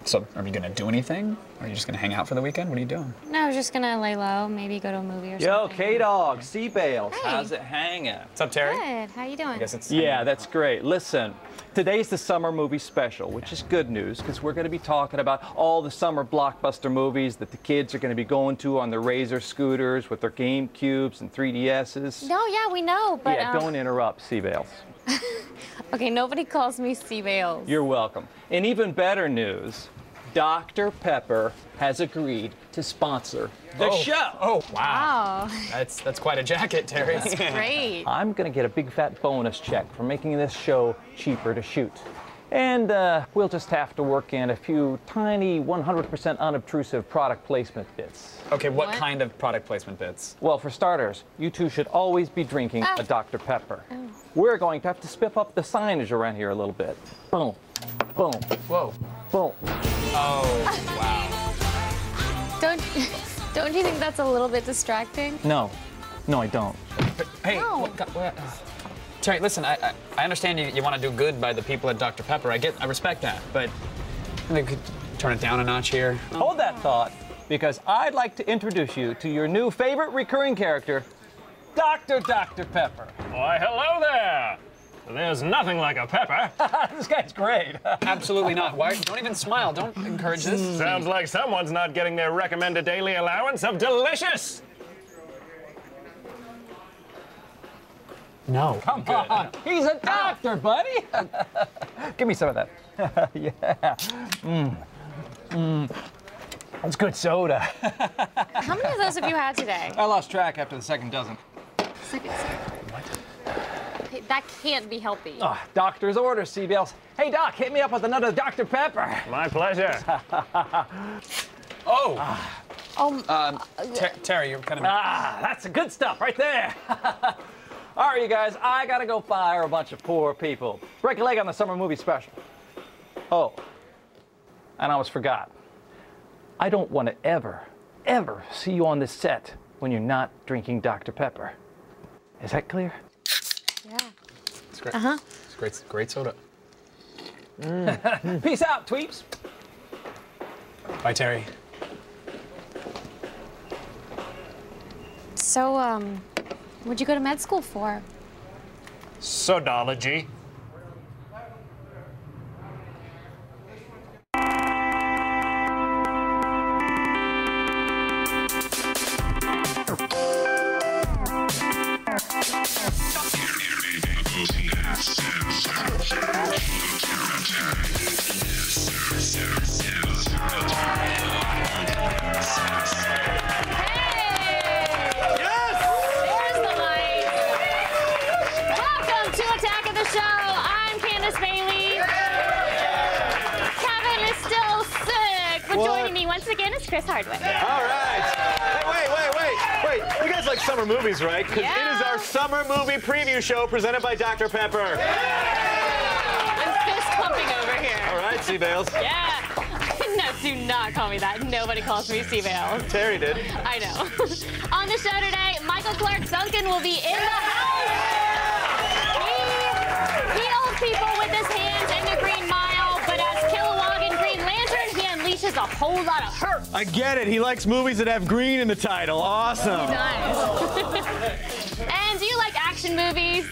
So, are you gonna do anything? Or are you just gonna hang out for the weekend? What are you doing? No, I was just gonna lay low, maybe go to a movie or something. Yo, K-Dog, C-Bales, Hey. how's it hanging? What's up, Terry? Good, how you doing? I guess it's... Yeah, that's great. Listen, today's the summer movie special, which is good news because we're going to be talking about all the summer blockbuster movies that the kids are going to be going to on their Razor scooters with their GameCubes and 3DSs. No, yeah, we know, but... Yeah, don't interrupt, C-Bales. Okay, nobody calls me C-Bales. You're welcome. And even better news, Dr. Pepper has agreed to sponsor the show. Oh, wow. Wow. That's quite a jacket, Terry. That's great. I'm going to get a big fat bonus check for making this show cheaper to shoot. And we'll just have to work in a few tiny 100% unobtrusive product placement bits. Okay, what What? kind of product placement bits? Well, for starters, you two should always be drinking a Dr. Pepper. Oh. We're going to have to spiff up the signage around here a little bit. Boom, boom, Whoa. boom. Oh, wow. Don't you think that's a little bit distracting? No, I don't. Hey, No. Terry, listen, I understand you want to do good by the people at Dr. Pepper. I respect that, but I think we could turn it down a notch here. Hold that thought, because I'd like to introduce you to your new favorite recurring character, Dr. Pepper. Why, hello there! There's nothing like a pepper. This guy's great. Absolutely not. Why? Don't even smile. Don't encourage this. Sounds like someone's not getting their recommended daily allowance of delicious. No. Come on, he's a doctor, buddy. Give me some of that. Yeah. That's good soda. How many of those have you had today? I lost track after the second dozen. Second. Hey, that can't be healthy. Oh, doctor's orders, C-Bales. Hey, Doc, hit me up with another Dr. Pepper. My pleasure. Oh! Oh, Terry, you're kind of... That's the good stuff right there. All right, you guys, I gotta go fire a bunch of poor people. Break a leg on the summer movie special. Oh, and I almost forgot. I don't want to ever see you on this set when you're not drinking Dr. Pepper. Is that clear? yeah. It's great. Uh-huh. It's great soda. Peace out, tweeps. Bye, Terry. So, what'd you go to med school for? Sodology. Chris Hardwick. All right. Hey, wait. You guys like summer movies, right? Because it is our summer movie preview show presented by Dr. Pepper. I'm fist pumping over here. All right, C-Bales. Yeah. No, do not call me that. Nobody calls me C-Bales. Terry did. I know. On the show today, Michael Clark Duncan will be in the house. He heals people with his hands in the Green Mile, but as Kilowog in Green Lantern, he unleashes a whole lot of hurt. I get it. He likes movies that have green in the title. Awesome. Nice. And do you like action movies?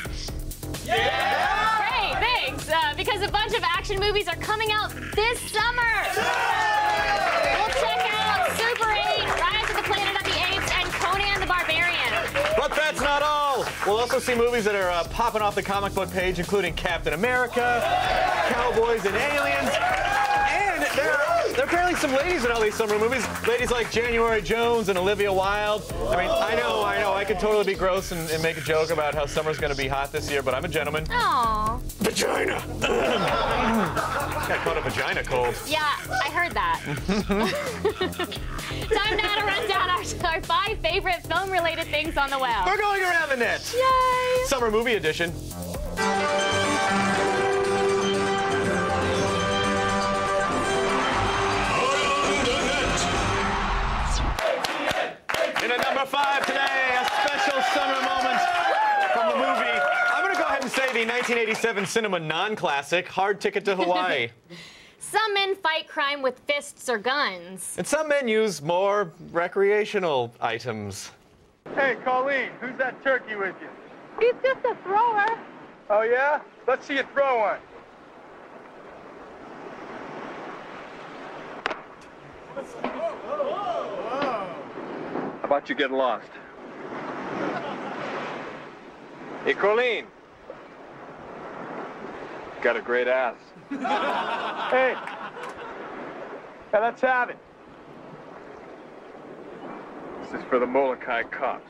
Yeah! Great, thanks. Because a bunch of action movies are coming out this summer. We'll check out Super 8, Rise of the Planet of the Apes, and Conan the Barbarian. But that's not all. We'll also see movies that are popping off the comic book page, including Captain America, Cowboys, and Aliens. And there are apparently some ladies in all these summer movies. Ladies like January Jones and Olivia Wilde. I mean, I know. I can totally be gross and make a joke about how summer's going to be hot this year, but I'm a gentleman. Aww. Vagina! Got caught a vagina cold. Yeah, I heard that. Time now to run down our 5 favorite film-related things on the web. We're going around the net. Yay! Summer movie edition. And at number 5 today, a special summer moment from the movie. I'm going to go ahead and say the 1987 cinema non-classic, Hard Ticket to Hawaii. Some men fight crime with fists or guns. And some men use more recreational items. Hey, Colleen, who's that turkey with you? He's just a thrower. Oh, yeah? Let's see you throw one. How about you get lost? Hey, Colleen. Got a great ass. Hey. Hey, let's have it. This is for the Molokai cops.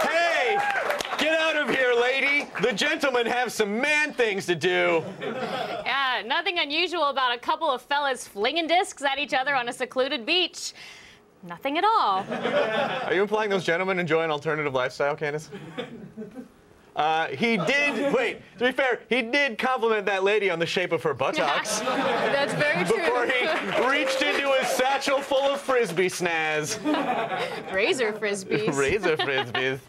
Hey! Get out of here, lady! The gentlemen have some man things to do. Yeah, nothing unusual about a couple of fellas flinging discs at each other on a secluded beach. Nothing at all. Are you implying those gentlemen enjoy an alternative lifestyle, Candace? He did, wait, to be fair, he did compliment that lady on the shape of her buttocks. That's very true. Before he reached into his satchel full of Frisbee snaz. Razor Frisbees. Razor Frisbees.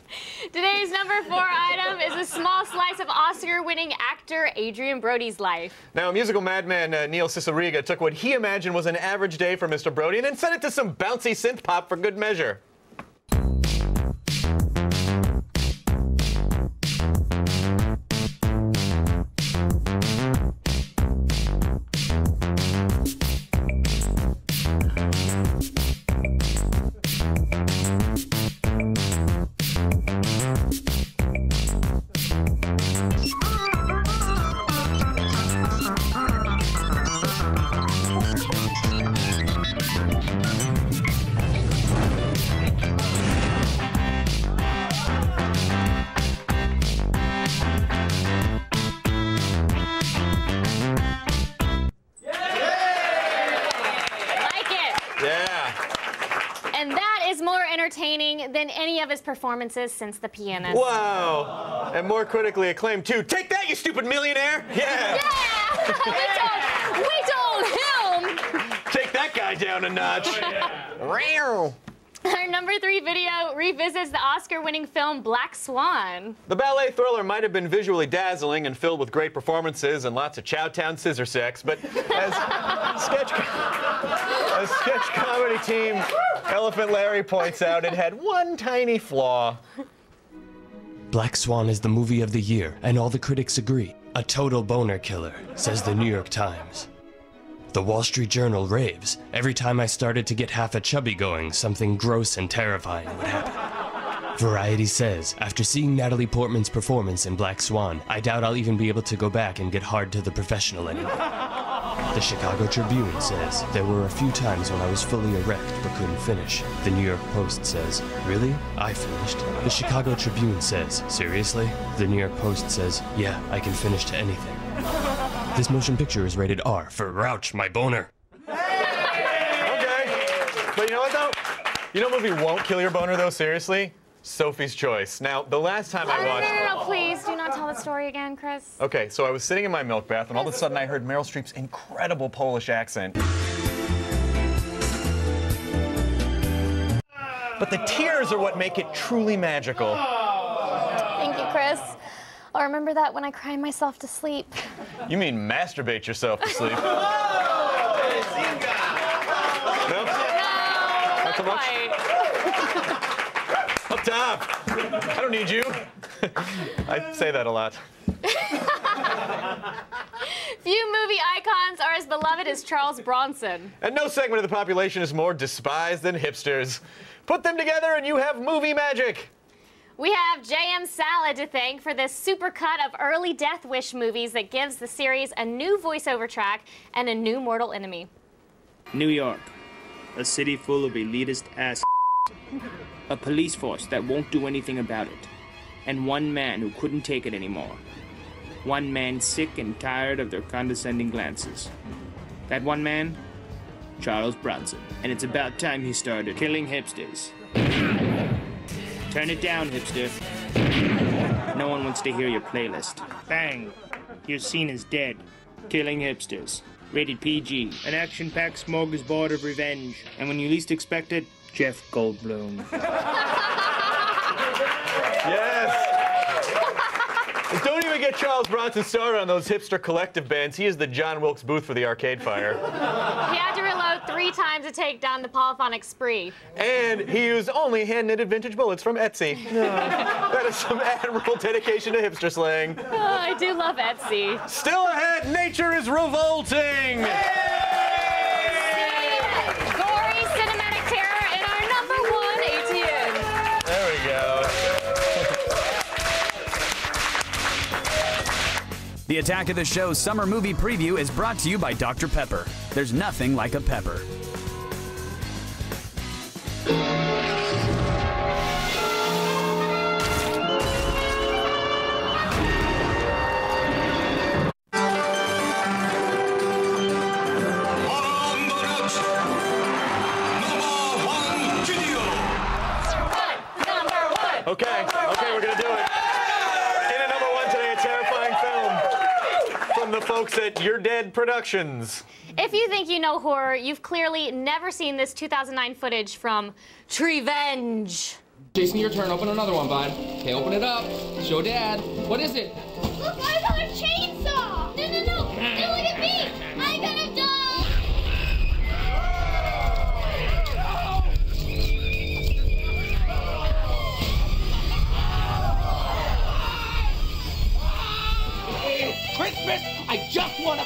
Today's number 4 item is a small slice of Oscar-winning actor Adrian Brody's life. Now, musical madman Neil Cicierega took what he imagined was an average day for Mr. Brody and then set it to some bouncy synth pop for good measure. Entertaining than any of his performances since The Pianist. Wow! And more critically acclaimed too. Take that, you stupid millionaire! Yeah! Yeah! we told him! Take that guy down a notch. Wow! Our number 3 video revisits the Oscar-winning film Black Swan. The ballet thriller might have been visually dazzling and filled with great performances and lots of Chowtown scissor sex, but as sketch comedy team Elephant Larry points out, it had one tiny flaw. Black Swan is the movie of the year, and all the critics agree. A total boner killer, says the New York Times. The Wall Street Journal raves. Every time I started to get half a chubby going, something gross and terrifying would happen. Variety says, after seeing Natalie Portman's performance in Black Swan, I doubt I'll even be able to go back and get hard to the professional anymore. The Chicago Tribune says, there were a few times when I was fully erect but couldn't finish. The New York Post says, really? I finished. The Chicago Tribune says, seriously? The New York Post says, yeah, I can finish to anything. This motion picture is rated R for Rouch, my boner. Okay. But you know what, though? You know what movie won't kill your boner, though, seriously? Sophie's Choice. Now, the last time I watched... No, please, do not tell the story again, Chris. Okay, so I was sitting in my milk bath, and all of a sudden I heard Meryl Streep's incredible Polish accent. But the tears are what make it truly magical. Thank you, Chris. I'll remember that when I cry myself to sleep. You mean masturbate yourself to sleep? No? Not so much? Up top. I don't need you. I say that a lot. Few movie icons are as beloved as Charles Bronson. And no segment of the population is more despised than hipsters. Put them together and you have movie magic. We have J.M. Salad to thank for this supercut of early Death Wish movies that gives the series a new voiceover track and a new mortal enemy. New York, a city full of elitist ass, a police force that won't do anything about it, and one man who couldn't take it anymore. One man sick and tired of their condescending glances. That one man? Charles Bronson. And it's about time he started killing hipsters. Turn it down, hipster. No one wants to hear your playlist. Bang! Your scene is dead. Killing hipsters. Rated PG. An action-packed smorgasbord of revenge. And when you least expect it, Jeff Goldblum. Yes! Don't even get Charles Bronson started on those hipster collective bands. He is the John Wilkes Booth for the Arcade Fire. He had to reload 3 times to take down the polyphonic spree. And he used only hand-knitted vintage bullets from Etsy. That is some admirable dedication to hipster slang. Oh, I do love Etsy. Still ahead, nature is revolting! Gory cinematic terror in our #1 ATN. There we go. The Attack of the Show summer movie preview is brought to you by Dr. Pepper. There's nothing like a pepper. Okay, we're gonna do it. In at #1 today, a terrifying film from the folks at You're Dead Productions. If you think you know horror, you've clearly never seen this 2009 footage from Trevenge. Jason, your turn. Open another one, bud. Okay, open it up. Show Dad. What is it? Look, I got a chainsaw! No! Now look at me! I got a dog! Christmas! I just want to.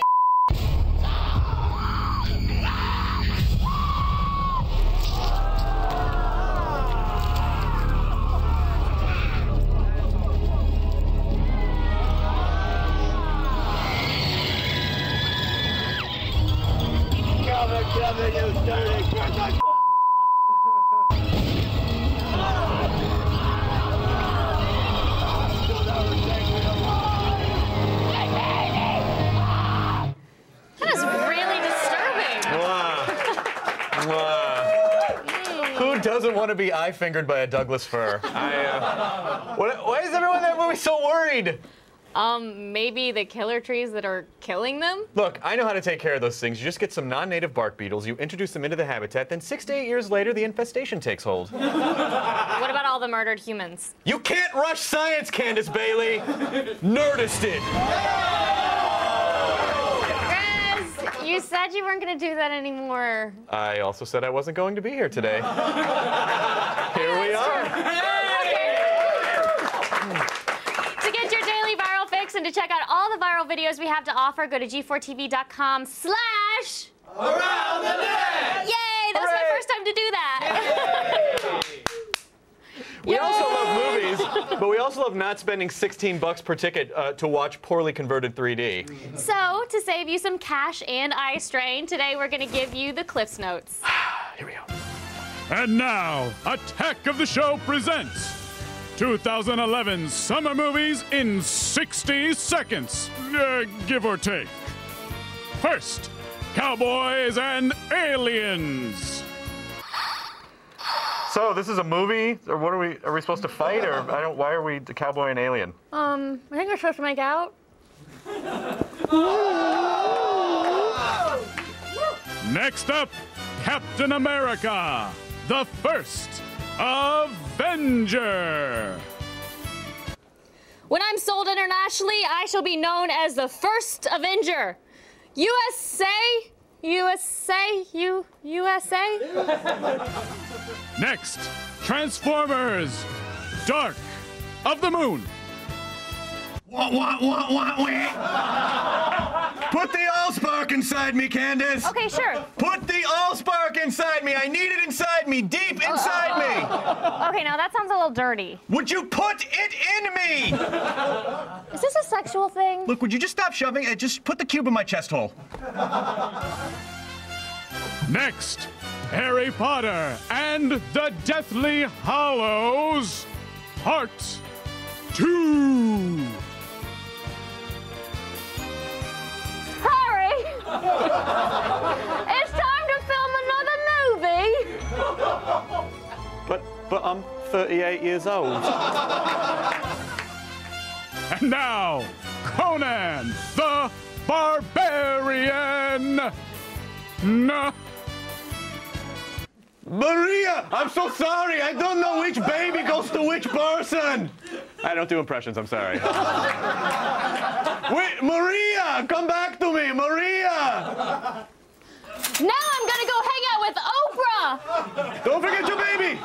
Come, you dirty Christmas! That is really disturbing. Who doesn't want to be eye-fingered by a Douglas fir? Why is everyone in that movie so worried? Maybe the killer trees that are killing them? Look, I know how to take care of those things. You just get some non-native bark beetles, you introduce them into the habitat, then 6 to 8 years later, the infestation takes hold. What about all the murdered humans? You can't rush science, Candace Bailey! Nerdist it! Chris, you said you weren't going to do that anymore. I also said I wasn't going to be here today. Here we are. To get your daily viral fix and to check out all the viral videos we have to offer, go to g4tv.com/around the net. Yay! That was my first time to do that. We also love movies, but we also love not spending $16 per ticket to watch poorly converted 3D. So, to save you some cash and eye strain, today we're going to give you the Cliff's Notes. Here we go. And now, Attack of the Show presents 2011 summer movies in 60 seconds, give or take. First, Cowboys and Aliens. So this is a movie, or what are we supposed to fight, or why are we the cowboy and alien? I think we're supposed to make out. Next up, Captain America, the first Avenger. When I'm sold internationally, I shall be known as the first Avenger. USA? Next, Transformers, Dark of the Moon. Put the Allspark inside me, Candace! Okay, sure. Put the Allspark inside me! I need it inside me, deep inside me! Okay, now that sounds a little dirty. Would you put it in me? Is this a sexual thing? Look, would you just stop shoving and just put the cube in my chest hole? Next, Harry Potter and the Deathly Hallows, Part 2. Harry! It's time to film another movie! But I'm 38 years old. And now, Conan the Barbarian. No. Maria, I'm so sorry. I don't know which baby goes to which person. I don't do impressions. I'm sorry. Wait, Maria, come back to me, Maria. Now I'm gonna go hang out with Oprah. Don't forget your baby.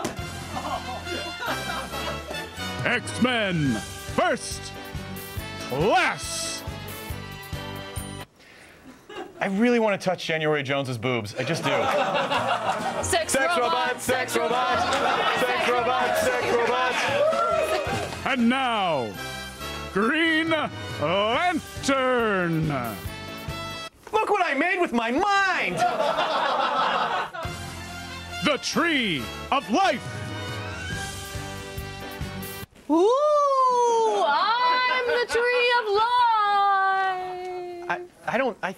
X-Men First Class. I really want to touch January Jones's boobs. I just do. Sex robot, sex robot, sex robot, sex robot. And now, Green Lantern. Look what I made with my mind. The Tree of Life. Ooh, I'm the tree of life.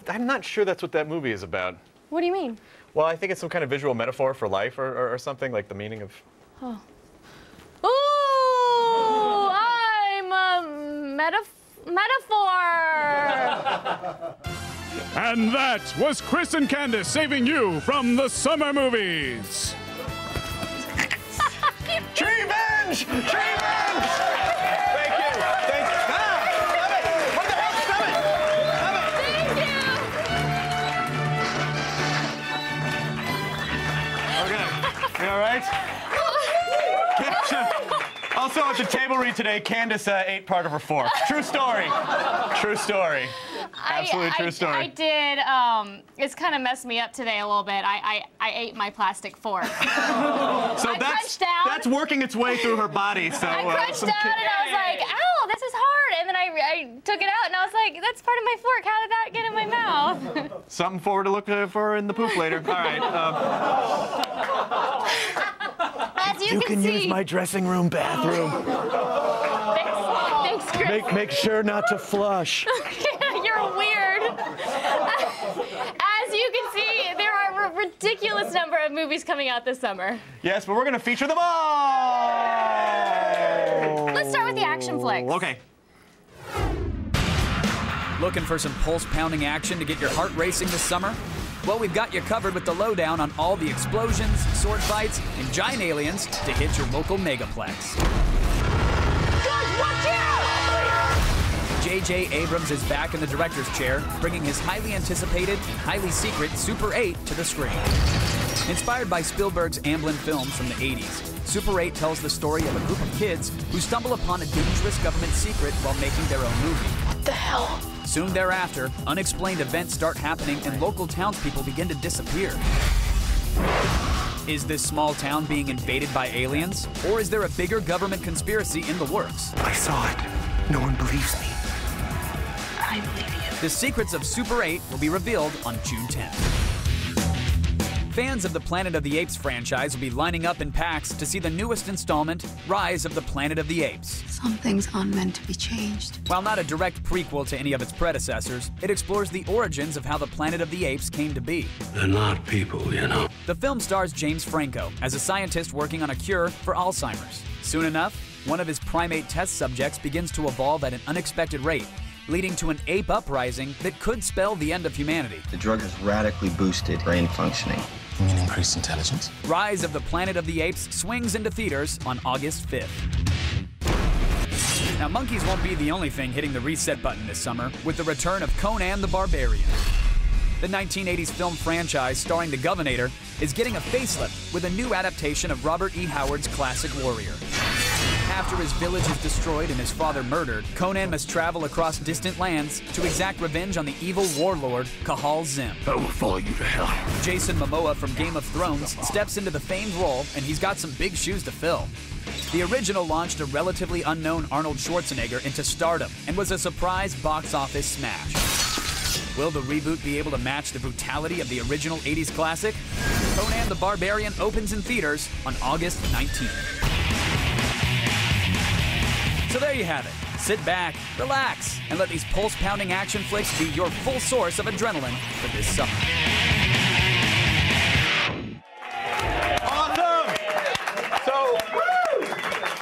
I'm not sure that's what that movie is about. What do you mean? Well, I think it's some kind of visual metaphor for life or something, like the meaning of... Oh. Ooh, I'm a metaphor. And that was Chris and Candace saving you from the summer movies. Tree Venge! Tree Venge! Thank you. Thank you. Ah, stop it! What the hell? Stop it! Stop it! Thank you. Okay. You all right? Also, at the table read today, Candace ate part of her fork. True story. True story. Absolutely true story. I did. It's kind of messed me up today a little bit. I ate my plastic fork. So that's working its way through her body. So I crunched down and I was like, ow, this is hard. And then I took it out and I was like, that's part of my fork. How did that get in my mouth? Something forward to look for in the poop later. All right. As you can see, use my dressing room bathroom. Thanks, Chris. Make sure not to flush. You're weird. As you can see, there are a ridiculous number of movies coming out this summer. Yes, but we're going to feature them all. Let's start with the action flicks. Okay. Looking for some pulse-pounding action to get your heart racing this summer? Well, we've got you covered with the lowdown on all the explosions, sword fights, and giant aliens to hit your local megaplex. Guys, watch out! J.J. Abrams is back in the director's chair, bringing his highly anticipated and highly secret Super 8 to the screen. Inspired by Spielberg's Amblin films from the 80s, Super 8 tells the story of a group of kids who stumble upon a dangerous government secret while making their own movie. What the hell? Soon thereafter, unexplained events start happening and local townspeople begin to disappear. Is this small town being invaded by aliens? Or is there a bigger government conspiracy in the works? I saw it. No one believes me. I believe you. The secrets of Super 8 will be revealed on June 10th. Fans of the Planet of the Apes franchise will be lining up in packs to see the newest installment, Rise of the Planet of the Apes. Some things aren't meant to be changed. While not a direct prequel to any of its predecessors, it explores the origins of how the Planet of the Apes came to be. They're not people, you know. The film stars James Franco as a scientist working on a cure for Alzheimer's. Soon enough, one of his primate test subjects begins to evolve at an unexpected rate, leading to an ape uprising that could spell the end of humanity. The drug has radically boosted brain functioning. You mean increased intelligence? Rise of the Planet of the Apes swings into theaters on August 5th. Now, monkeys won't be the only thing hitting the reset button this summer with the return of Conan the Barbarian. The 1980s film franchise starring the Governator is getting a facelift with a new adaptation of Robert E. Howard's classic Warrior. After his village is destroyed and his father murdered, Conan must travel across distant lands to exact revenge on the evil warlord Cahal Zim. I will follow you to hell. Jason Momoa from Game of Thrones steps into the famed role, and he's got some big shoes to fill. The original launched a relatively unknown Arnold Schwarzenegger into stardom and was a surprise box office smash. Will the reboot be able to match the brutality of the original 80s classic? Conan the Barbarian opens in theaters on August 19th. So there you have it. Sit back, relax, and let these pulse-pounding action flicks be your full source of adrenaline for this summer. Awesome! So,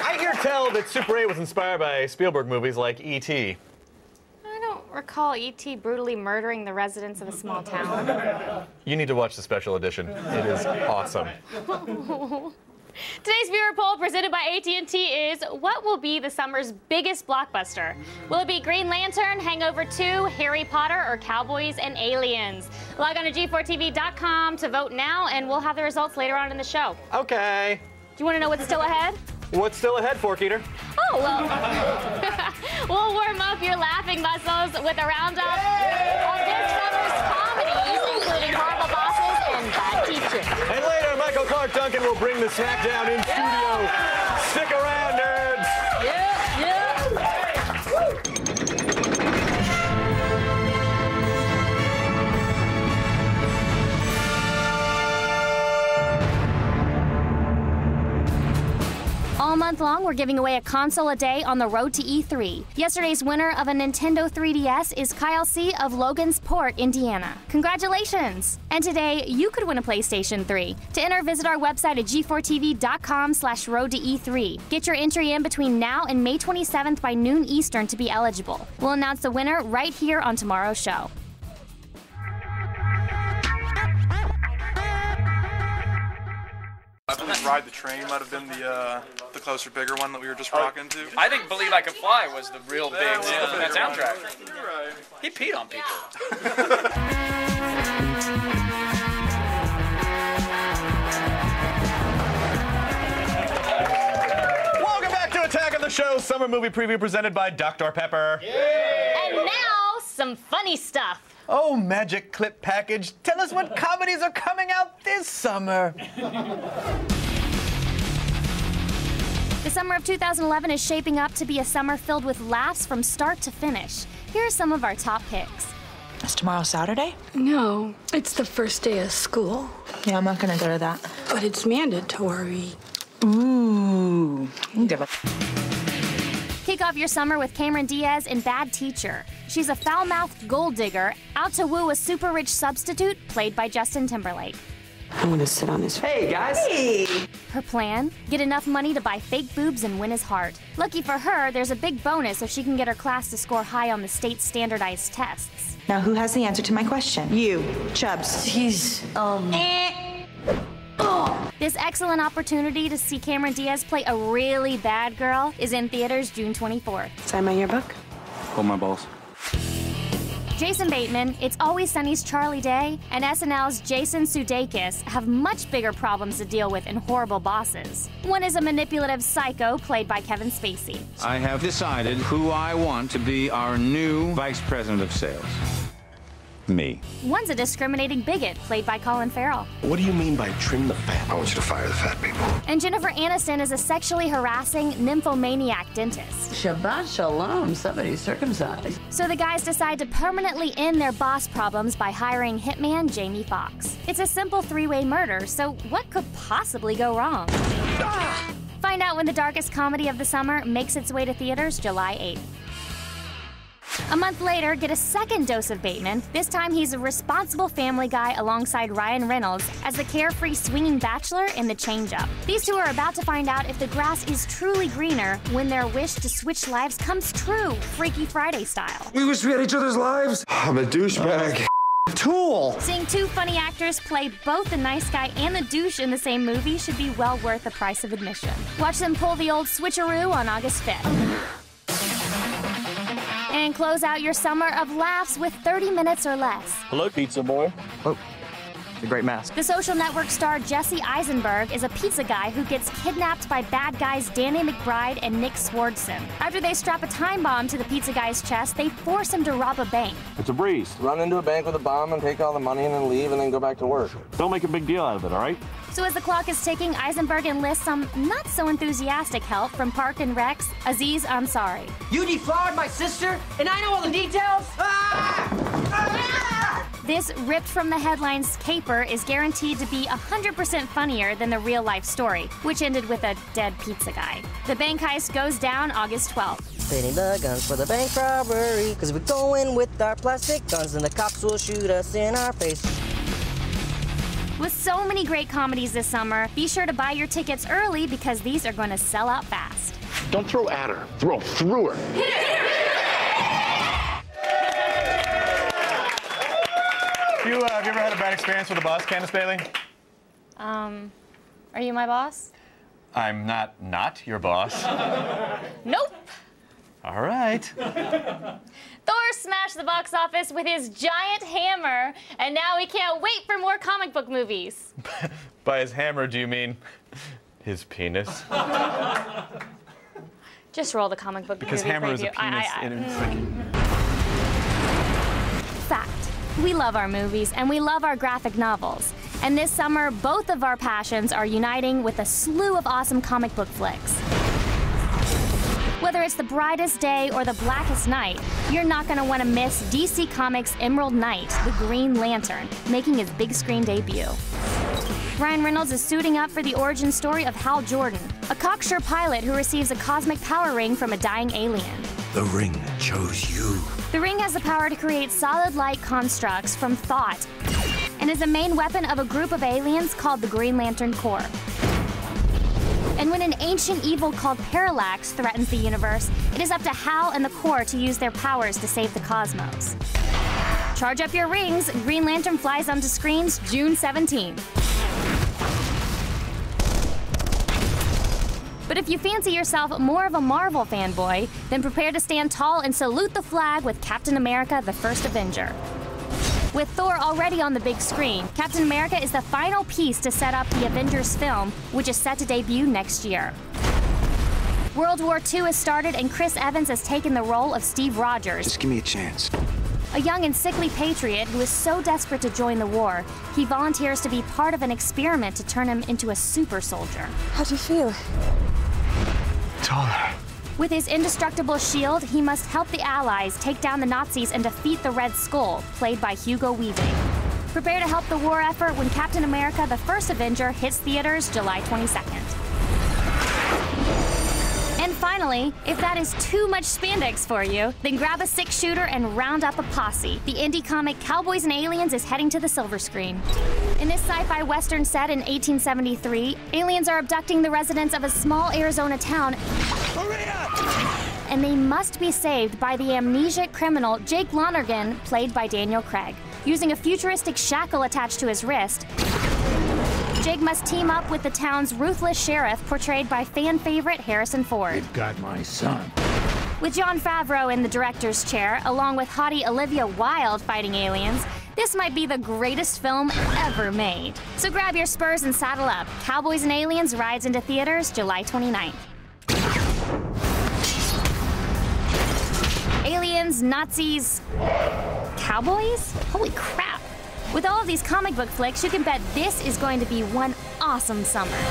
I hear tell that Super 8 was inspired by Spielberg movies like E.T. I don't recall E.T. brutally murdering the residents of a small town. You need to watch the special edition. It is awesome. Today's viewer poll presented by AT&T is, what will be the summer's biggest blockbuster? Will it be Green Lantern, Hangover 2, Harry Potter, or Cowboys and Aliens? Log on to G4TV.com to vote now, and we'll have the results later on in the show. Okay. Do you want to know what's still ahead? What's still ahead, Fork Eater? Oh, well, we'll warm up your laughing muscles with a roundup of this summer's comedies, including Horrible Bosses and Bad Teacher. And later, Michael Clark Duncan will bring the SmackDown in studio. Stick around, nerds. All month long, we're giving away a console a day on the road to E3. Yesterday's winner of a Nintendo 3DS is Kyle C. of Logansport, Indiana. Congratulations! And today, you could win a PlayStation 3. To enter, visit our website at g4tv.com/road to E3. Get your entry in between now and May 27th by noon Eastern to be eligible. We'll announce the winner right here on tomorrow's show. I believe Ride the Train might have been the closer, bigger one that we were just rocking to. I think Believe I Could Fly was the real big that soundtrack. He peed on people. Welcome back to Attack of the Show, summer movie preview presented by Dr. Pepper. And now, some funny stuff. Oh, Magic Clip Package, tell us what comedies are coming out this summer. The summer of 2011 is shaping up to be a summer filled with laughs from start to finish. Here are some of our top picks. Is tomorrow Saturday? No, it's the first day of school. Yeah, I'm not gonna go to that. But it's mandatory. Ooh. Kick off your summer with Cameron Diaz in Bad Teacher. She's a foul-mouthed gold digger out to woo a super-rich substitute played by Justin Timberlake. I'm gonna sit on his face. Hey, guys. Hey. Her plan? Get enough money to buy fake boobs and win his heart. Lucky for her, there's a big bonus if she can get her class to score high on the state's standardized tests. Now, who has the answer to my question? You, Chubbs. This excellent opportunity to see Cameron Diaz play a really bad girl is in theaters June 24th. Sign my yearbook. Hold my balls. Jason Bateman, It's Always Sunny's Charlie Day, and SNL's Jason Sudeikis have much bigger problems to deal with in Horrible Bosses. One is a manipulative psycho played by Kevin Spacey. I have decided who I want to be our new vice president of sales. Me. One's a discriminating bigot played by Colin Farrell. What do you mean by trim the fat? I want you to fire the fat people. And Jennifer Aniston is a sexually harassing nymphomaniac dentist. Shabbat shalom, somebody's circumcised. So the guys decide to permanently end their boss problems by hiring hitman Jamie Foxx. It's a simple three-way murder, so what could possibly go wrong? Find out when the darkest comedy of the summer makes its way to theaters July 8th. A month later, get a second dose of Bateman. This time he's a responsible family guy alongside Ryan Reynolds as the carefree swinging bachelor in The Change-Up. These two are about to find out if the grass is truly greener when their wish to switch lives comes true, Freaky Friday style. We wish we had each other's lives. I'm a douchebag. Tool! Seeing two funny actors play both the nice guy and the douche in the same movie should be well worth the price of admission. Watch them pull the old switcheroo on August 5th. And close out your summer of laughs with 30 minutes or less. Hello, pizza boy. Oh, it's a great mask. The Social Network star Jesse Eisenberg is a pizza guy who gets kidnapped by bad guys Danny McBride and Nick Swardson. After they strap a time bomb to the pizza guy's chest, they force him to rob a bank. It's a breeze. Run into a bank with a bomb and take all the money and then leave and then go back to work. Don't make a big deal out of it, all right? So as the clock is ticking, Eisenberg enlists some not-so-enthusiastic help from Park and Rec's Aziz Ansari. You deflowered my sister, and I know all the details? This ripped-from-the-headlines caper is guaranteed to be 100% funnier than the real-life story, which ended with a dead pizza guy. The bank heist goes down August 12th. Spinning the guns for the bank robbery, cause we're going with our plastic guns and the cops will shoot us in our face. With so many great comedies this summer, be sure to buy your tickets early because these are going to sell out fast. Don't throw at her. Throw through her. Have you ever had a bad experience with a boss, Candace Bailey? Are you my boss? I'm not your boss. Nope. All right. Thor smashed the box office with his giant hammer, and now we can't wait for more comic book movies. By his hammer, do you mean his penis? Just roll the comic book Because movie hammer is a preview. penis. Fact. We love our movies and we love our graphic novels. And this summer, both of our passions are uniting with a slew of awesome comic book flicks. Whether it's The Brightest Day or The Blackest Night, you're not going to want to miss DC Comics' Emerald Knight, the Green Lantern, making his big screen debut. Ryan Reynolds is suiting up for the origin story of Hal Jordan, a cocksure pilot who receives a cosmic power ring from a dying alien. The ring chose you. The ring has the power to create solid light constructs from thought and is the main weapon of a group of aliens called the Green Lantern Corps. And when an ancient evil called Parallax threatens the universe, it is up to Hal and the Corps to use their powers to save the cosmos. Charge up your rings. Green Lantern flies onto screens June 17th. But if you fancy yourself more of a Marvel fanboy, then prepare to stand tall and salute the flag with Captain America: The First Avenger. With Thor already on the big screen, Captain America is the final piece to set up the Avengers film, which is set to debut next year. World War II has started and Chris Evans has taken the role of Steve Rogers. Just give me a chance. A young and sickly patriot who is so desperate to join the war, he volunteers to be part of an experiment to turn him into a super soldier. How do you feel? Taller. With his indestructible shield, he must help the Allies take down the Nazis and defeat the Red Skull, played by Hugo Weaving. Prepare to help the war effort when Captain America: The First Avenger hits theaters July 22nd. And finally, if that is too much spandex for you, then grab a six-shooter and round up a posse. The indie comic Cowboys and Aliens is heading to the silver screen. In this sci-fi western set in 1873, aliens are abducting the residents of a small Arizona town, and they must be saved by the amnesiac criminal Jake Lonergan, played by Daniel Craig. Using a futuristic shackle attached to his wrist, Jake must team up with the town's ruthless sheriff, portrayed by fan favorite Harrison Ford. You've got my son. With Jon Favreau in the director's chair, along with hottie Olivia Wilde fighting aliens, this might be the greatest film ever made. So grab your spurs and saddle up. Cowboys and Aliens rides into theaters July 29th. Aliens, Nazis, cowboys? Holy crap. With all of these comic book flicks, you can bet this is going to be one awesome summer. It's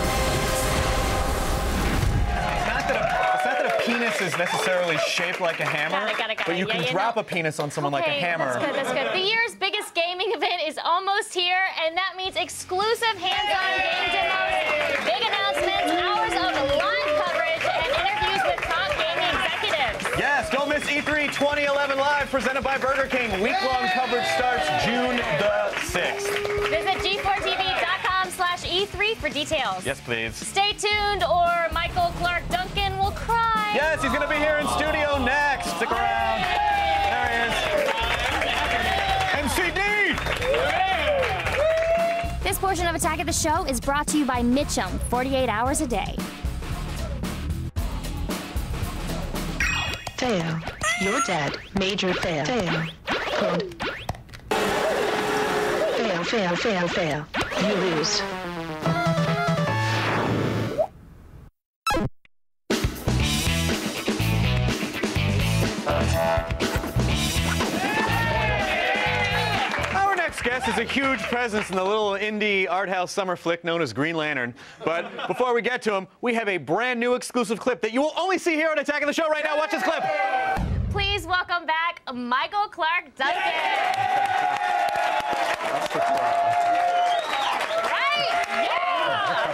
not that a penis is necessarily shaped like a hammer, Got it. but you can drop a penis on someone like a hammer. That's good. The year's biggest gaming event is almost here, and that means exclusive hands-on game demos, big announcements, hours of live coverage, and interviews with top gaming executives. Yes, don't miss E3 2011 Live, presented by Burger King. Week-long coverage starts June the 6th. Visit g4tv.com/E3 for details. Yes, please. Stay tuned, or Michael Clark Duncan will cry. Yes, he's going to be here in studio next. Stick around. There he is. MCD! This portion of Attack of the Show is brought to you by Mitchum, 48 hours a day. Fail. You're dead. Major fail. Fail. Code. Fail. You lose. Our next guest is a huge presence in the little indie art house summer flick known as Green Lantern. But before we get to him, we have a brand new exclusive clip that you will only see here on Attack of the Show right now. Watch this clip. Please welcome back Michael Clark Duncan. Right? Yeah.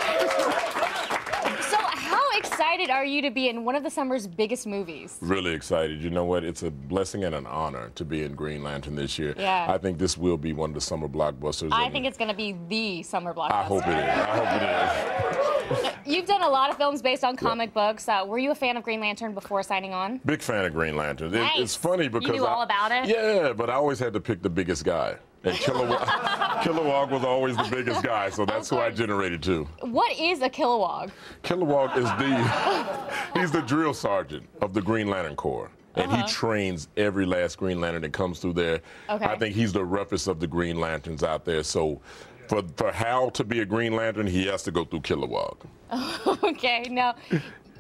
So how excited are you to be in one of the summer's biggest movies? Really excited. You know what? It's a blessing and an honor to be in Green Lantern this year. Yeah. I think this will be one of the summer blockbusters. I think it's going to be the summer blockbuster. I hope it is. You've done a lot of films based on comic books. Were you a fan of Green Lantern before signing on? Big fan of Green Lantern. Nice. It's funny because you knew all about it? Yeah, but I always had to pick the biggest guy. And Kilowog was always the biggest guy, so that's who I generated to. What is a Kilowog? Kilowog is he's the drill sergeant of the Green Lantern Corps. And he trains every last Green Lantern that comes through there. Okay. I think he's the roughest of the Green Lanterns out there. So for Hal to be a Green Lantern, he has to go through Kilowog. Okay, now,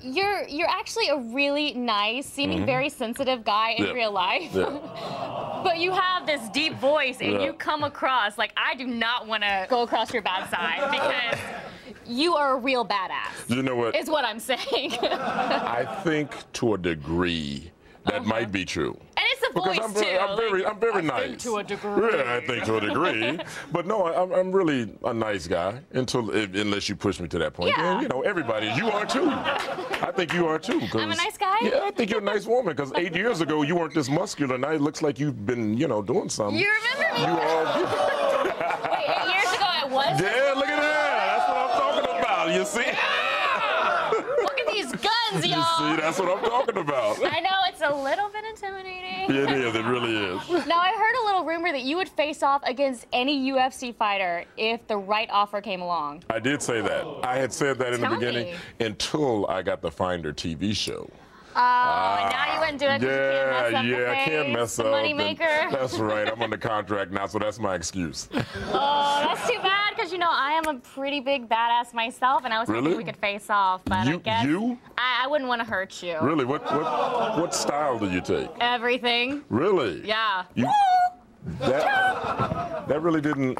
you're actually a really nice, seeming very sensitive guy in real life. But you have this deep voice, and you come across like I do not want to go across your bad side because you are a real badass. You know what? Is what I'm saying. I think to a degree that might be true. And it's the voice too. I'm very nice. Think to a degree. Yeah, I think to a degree. But no, I'm really a nice guy unless you push me to that point. Yeah. And, you know, everybody, you are too. I think you are too. I'm a nice guy? Yeah, I think you're a nice woman because 8 years ago you weren't this muscular. Now it looks like you've been, you know, doing something. You remember me? You all. Wait, 8 years ago I was? Yeah, look at that. That's what I'm talking about. You see? Look at these guns, y'all. You see, that's what I'm talking about. I know, it's a little bit intimidating. It is, it really is. Now, I heard a little rumor that you would face off against any UFC fighter if the right offer came along. I did say that. I had said that in the beginning until I got the Finder TV show. And now you wouldn't do it because you can't mess up the I can't mess up. Moneymaker. That's right. I'm under contract now, so that's my excuse. Oh, that's too bad because, you know, I am a pretty big badass myself, and I was thinking we could face off, but I guess I wouldn't want to hurt you. Really? What style do you take? Everything. Really? Yeah. That really didn't...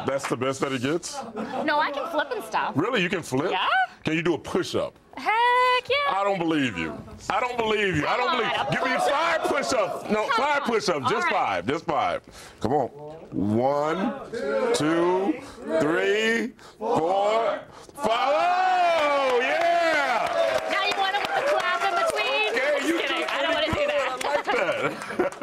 That's the best that it gets? No, I can flip and stuff. Really? You can flip? Yeah. Can you do a push-up? Heck yeah. I don't believe you. I don't believe you. I don't believe you. Give me 5 push-ups. No, 5 push-ups. Just 5. Just 5. Come on. 1, 2, 3, 4, 5. Oh, yeah! Now you want to put the clap in between? Yeah, Just kidding. I don't want to do that. I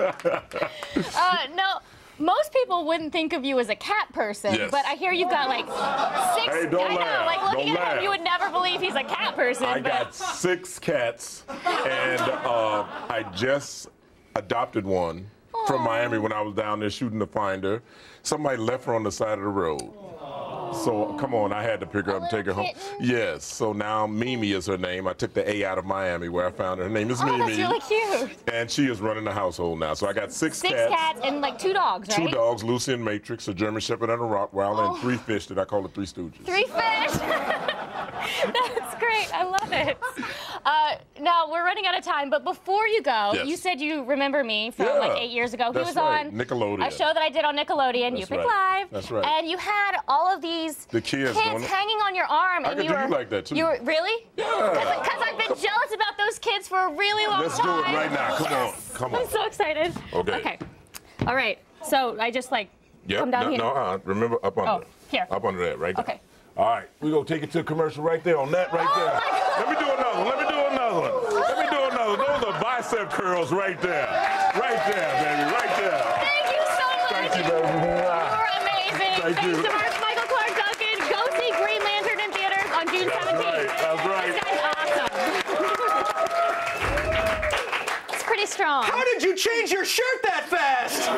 like that. No. Most people wouldn't think of you as a cat person, but I hear you've got like 6. Hey, don't I know, laugh. like looking Don't at him, laugh. you would never believe he's a cat person. I got 6 cats, and I just adopted one from Miami when I was down there shooting the Finder. Somebody left her on the side of the road. So, come on, I had to pick her up and take her home. Yes, so now Mimi is her name. I took the A out of Miami where I found her. Her name is Mimi. That's really cute. And she is running the household now. So I got 6 cats. 6 cats and like 2 dogs, right? 2 dogs, Lucy and Matrix, a German Shepherd and a Rottweiler, and 3 fish that I call the 3 Stooges. 3 fish. That's great. I love it. Now, we're running out of time, but before you go, you said you remember me from like 8 years ago. He was on Nickelodeon. a show that I did on Nickelodeon, You Pick Live. That's right. And you had all of these kids hanging on your arm. I and could do you like that, too. You were, really? Yeah. Because I've been jealous about those kids for a really long Let's time. do it right now. Come on. Come on. I'm so excited. Okay. All right. So I just like come down here. Remember up under. Here. Up under that, right there. Okay. All right, we're going to take it to a commercial right there on that right there. Let me do another one. Let me do another one. Let me do another one. Those are bicep curls right there. Right there, baby. Right there. Thank you so much. Thank you, baby. You're amazing. Thank you. Thanks so much, Michael Clark Duncan. Go see Green Lantern in theaters on June 17th. That's right. This guy's awesome. It's pretty strong. How did you change your shirt that fast?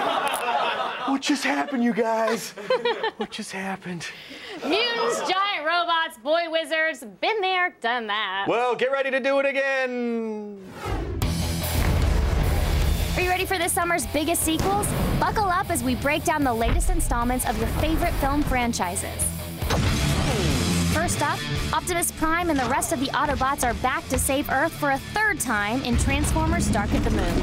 What just happened, you guys? What just happened? Mutants, giant robots, boy wizards. Been there, done that. Well, get ready to do it again. Are you ready for this summer's biggest sequels? Buckle up as we break down the latest installments of your favorite film franchises. First up, Optimus Prime and the rest of the Autobots are back to save Earth for a 3rd time in Transformers: Dark at the Moon.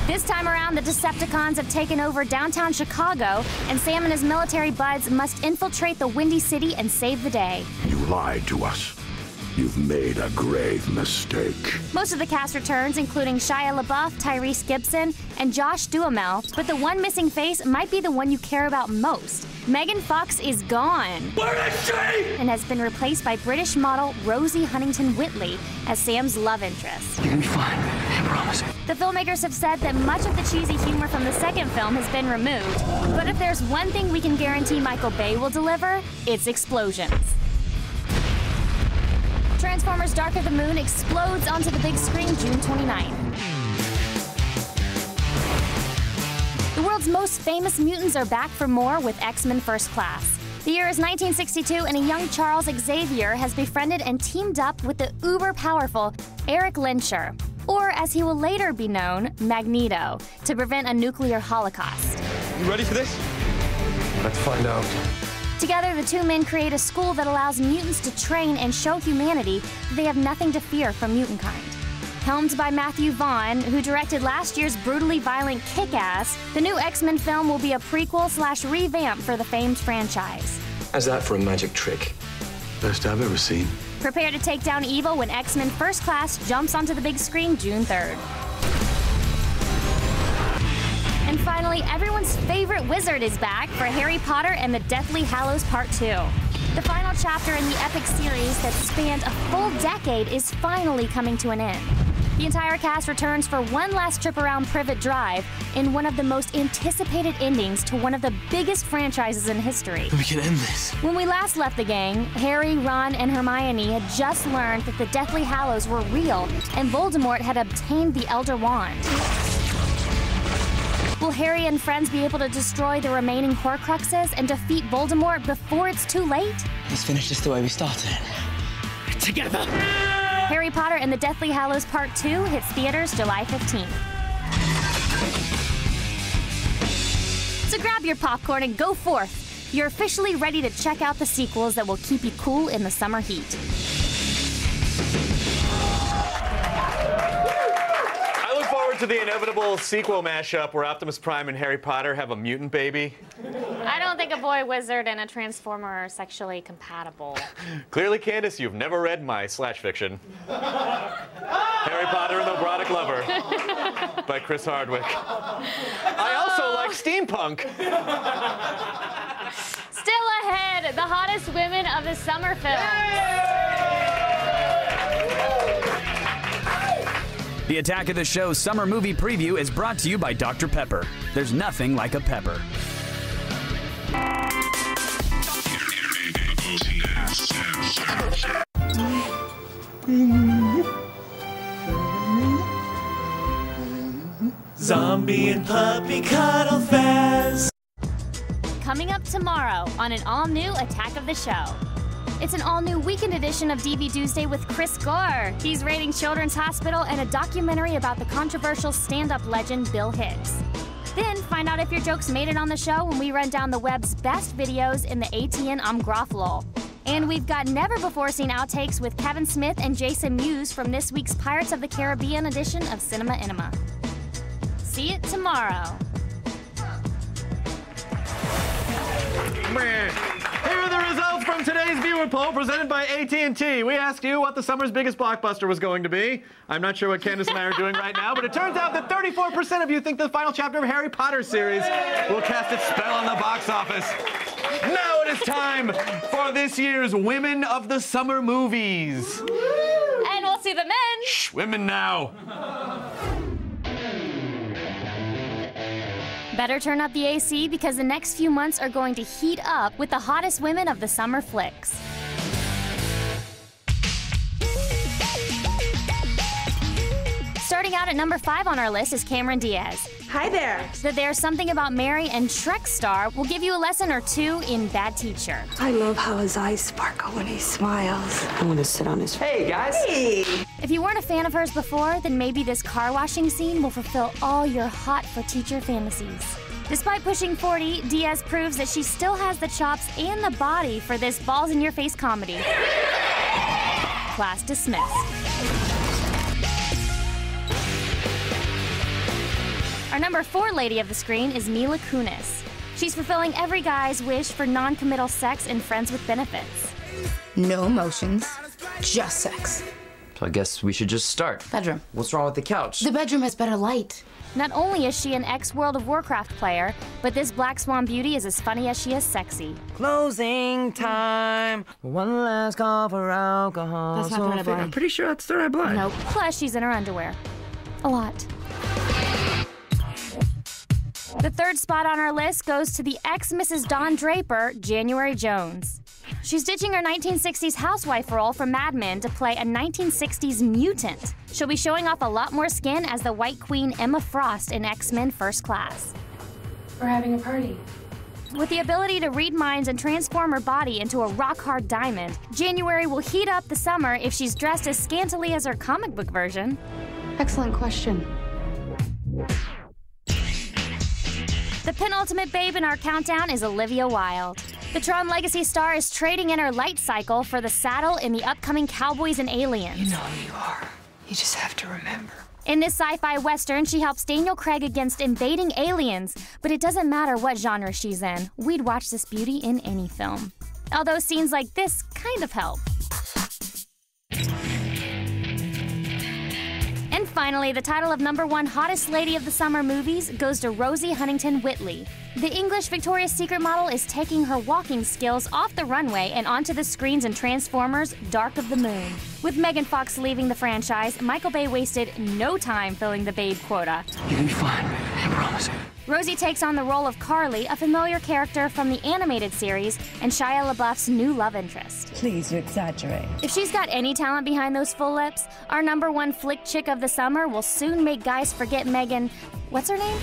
This time around, the Decepticons have taken over downtown Chicago, and Sam and his military buds must infiltrate the Windy City and save the day. You lied to us. You've made a grave mistake. Most of the cast returns, including Shia LaBeouf, Tyrese Gibson, and Josh Duhamel, but the one missing face might be the one you care about most. Megan Fox is gone. Where is she? And has been replaced by British model Rosie Huntington-Whiteley as Sam's love interest. You're gonna be fine, I promise. The filmmakers have said that much of the cheesy humor from the second film has been removed, but if there's one thing we can guarantee Michael Bay will deliver, it's explosions. Transformers Dark of the Moon explodes onto the big screen June 29th. The world's most famous mutants are back for more with X-Men First Class. The year is 1962, and a young Charles Xavier has befriended and teamed up with the uber-powerful Eric Lehnsherr, or as he will later be known, Magneto, to prevent a nuclear holocaust. You ready for this? Let's find out. Together, the two men create a school that allows mutants to train and show humanity that they have nothing to fear from mutant kind. Helmed by Matthew Vaughn, who directed last year's brutally violent Kick-Ass, the new X-Men film will be a prequel/revamp for the famed franchise. How's that for a magic trick? Best I've ever seen. Prepare to take down evil when X-Men First Class jumps onto the big screen June 3rd. And finally, everyone's favorite wizard is back for Harry Potter and the Deathly Hallows Part 2. The final chapter in the epic series that spanned a full decade is finally coming to an end. The entire cast returns for one last trip around Privet Drive in one of the most anticipated endings to one of the biggest franchises in history. We can end this. When we last left the gang, Harry, Ron, and Hermione had just learned that the Deathly Hallows were real and Voldemort had obtained the Elder Wand. Will Harry and friends be able to destroy the remaining Horcruxes and defeat Voldemort before it's too late? Let's finish this the way we started. Together! Harry Potter and the Deathly Hallows Part 2 hits theaters July 15th. So grab your popcorn and go forth. You're officially ready to check out the sequels that will keep you cool in the summer heat. To the inevitable sequel mashup where Optimus Prime and Harry Potter have a mutant baby. I don't think a boy wizard and a transformer are sexually compatible. Clearly, Candace, you've never read my /fiction. Harry Potter and the Erotic Lover by Chris Hardwick. I also like steampunk. Still ahead, the hottest women of the summer films. The Attack of the Show summer movie preview is brought to you by Dr. Pepper. There's nothing like a pepper. Zombie and puppy cuddle fest. Coming up tomorrow on an all-new Attack of the Show. It's an all-new weekend edition of DV Tuesday with Chris Gore. He's raiding Children's Hospital and a documentary about the controversial stand-up legend Bill Hicks. Then find out if your jokes made it on the show when we run down the web's best videos in the ATN Umgroflol. And we've got never-before-seen outtakes with Kevin Smith and Jason Mewes from this week's Pirates of the Caribbean edition of Cinema Enema. See it tomorrow. Here are the results from today's viewer poll presented by AT&T. We asked you what the summer's biggest blockbuster was going to be. I'm not sure what Candace and I are doing right now, but it turns out that 34% of you think the final chapter of Harry Potter series will cast its spell on the box office. Now it is time for this year's Women of the Summer movies. And we'll see the men. Shh, women now. Better turn up the AC because the next few months are going to heat up with the hottest women of the summer flicks. Starting out at number 5 on our list is Cameron Diaz. Hi there. The There's Something About Mary and Shrek star will give you a lesson or two in Bad Teacher. I love how his eyes sparkle when he smiles. I want to sit on his face. Hey, guys. Hey. If you weren't a fan of hers before, then maybe this car washing scene will fulfill all your hot for teacher fantasies. Despite pushing 40, Diaz proves that she still has the chops and the body for this balls-in-your-face comedy. Class dismissed. Our number 4 lady of the screen is Mila Kunis. She's fulfilling every guy's wish for non-committal sex and friends with benefits. No emotions, just sex. So I guess we should just start. Bedroom. What's wrong with the couch? The bedroom has better light. Not only is she an ex-World of Warcraft player, but this Black Swan beauty is as funny as she is sexy. Closing time. One last call for alcohol. That's not the Red Blind. I'm pretty sure that's the Red Blind. Nope. Plus, she's in her underwear. A lot. The third spot on our list goes to the ex-Mrs. Don Draper, January Jones. She's ditching her 1960s housewife role from Mad Men to play a 1960s mutant. She'll be showing off a lot more skin as the White Queen Emma Frost in X-Men First Class. We're having a party. With the ability to read minds and transform her body into a rock-hard diamond, January will heat up the summer if she's dressed as scantily as her comic book version. Excellent question. The penultimate babe in our countdown is Olivia Wilde. The Tron Legacy star is trading in her light cycle for the saddle in the upcoming Cowboys and Aliens. You know who you are. You just have to remember. In this sci-fi western, she helps Daniel Craig against invading aliens, but it doesn't matter what genre she's in. We'd watch this beauty in any film. Although scenes like this kind of help. And finally, the title of #1 Hottest Lady of the Summer movies goes to Rosie Huntington-Whiteley. The English Victoria's Secret model is taking her walking skills off the runway and onto the screens in Transformers: Dark of the Moon. With Megan Fox leaving the franchise, Michael Bay wasted no time filling the babe quota. You'll be fine, I promise. Rosie takes on the role of Carly, a familiar character from the animated series, and Shia LaBeouf's new love interest. Please, you exaggerate. If she's got any talent behind those full lips, our #1 flick chick of the summer will soon make guys forget Megan... What's her name?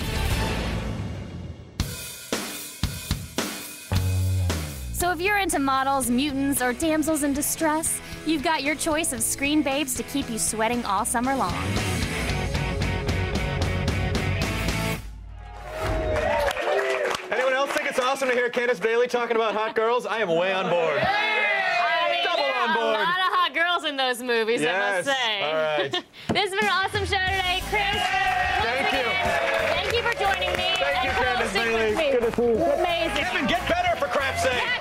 So if you're into models, mutants, or damsels in distress, you've got your choice of screen babes to keep you sweating all summer long. Anyone else think it's awesome to hear Candace Bailey talking about hot girls? I am way on board. Double on board. A lot of hot girls in those movies, yes. I must say. All right. This has been an awesome show today, Chris. Thank you. Thank you for joining me. Thank you, Candace Bailey. Good to see you. Amazing. Kevin, get better for crap's sake. Yeah,